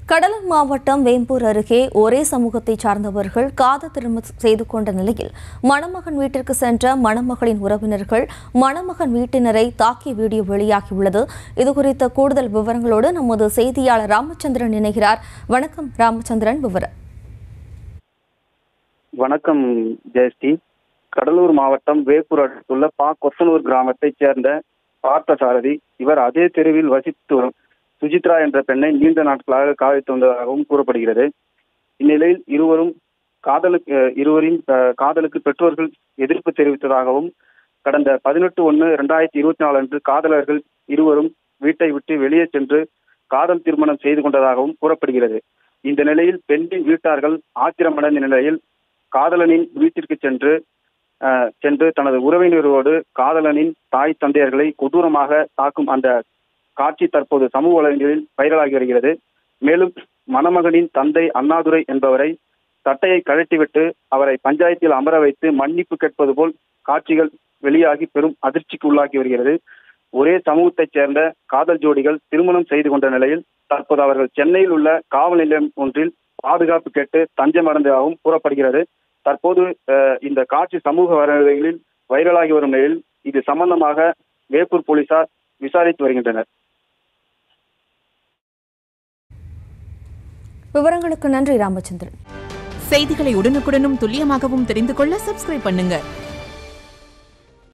கடலூர் மாவட்டம் வேம்பூர் அருகே ஒரே சமூகத்தைச் சார்ந்தவர்கள் காதல் திருமணம் செய்து கொண்ட நிலையில் மணமகன் வீட்டிற்கு சென்ற மணமகளின் உறவினர்கள் மணமகன் வீட்டினரை தாக்கிய வீடியோ வெளியாகியுள்ளது. இதுகுறித்த கூடுதல் விவரங்களோடு நமது செய்தியாளர் ராமச்சந்திரன் இணைகிறார். வணக்கம் ராமச்சந்திரன், விவரம். வணக்கம் ஜெயஸ்ரீ. கடலூர் மாவட்டம் வேப்பூர் அடுத்துள்ள கொத்தனூர் கிராமத்தைச் சேர்ந்த பார்த்தசாரதி இவர் அதே தெருவில் வசித்து வரும் சுஜித்ரா என்ற பெண்ணை நீண்ட நாட்களாக காதலித்து வந்ததாகவும் கூறப்படுகிறது. இந்நிலையில் இருவரின் காதலுக்கு பெற்றோர்கள் எதிர்ப்பு தெரிவித்ததாகவும் கடந்த 18/1/2024 அன்று காதலர்கள் இருவரும் வீட்டை விட்டு வெளியே சென்று காதல் திருமணம் செய்து கொண்டதாகவும் கூறப்படுகிறது. இந்த நிலையில் பெண்ணின் வீட்டார்கள் ஆத்திரமடைந்த நிலையில் காதலனின் வீட்டிற்கு சென்று தனது உறவினரோடு காதலனின் தாய் தந்தையர்களை கொடூரமாக தாக்கும் அந்த காட்சி தற்போது சமூக வலைதளங்களில் வைரலாகி வருகிறது. மேலும் மணமகனின் தந்தை அண்ணாதுரை என்பவரை சட்டையை கழட்டிவிட்டு அவரை பஞ்சாயத்தில் அமர வைத்து மன்னிப்பு கேட்பது போல் காட்சிகள் வெளியாகி பெரும் அதிர்ச்சிக்கு உள்ளாகி வருகிறது. ஒரே சமூகத்தைச் சேர்ந்த காதல் ஜோடிகள் திருமணம் செய்து கொண்ட நிலையில் தற்போது அவர்கள் சென்னையில் உள்ள காவல் நிலையம் ஒன்றில் பாதுகாப்பு கேட்டு தஞ்சம் அடைந்ததாகவும் கூறப்படுகிறது. தற்போது இந்த காட்சி சமூக வலைதளங்களில் வைரலாகி வரும் நிலையில் இது சம்பந்தமாக வேப்பூர் போலீசார் விசாரித்து வருகின்றனர். விவரங்களுக்கு நன்றி ராமச்சந்திரன். செய்திகளை உடனுக்குடனும் துல்லியமாகவும் தெரிந்து கொள்ள சப்ஸ்கிரைப் பண்ணுங்க.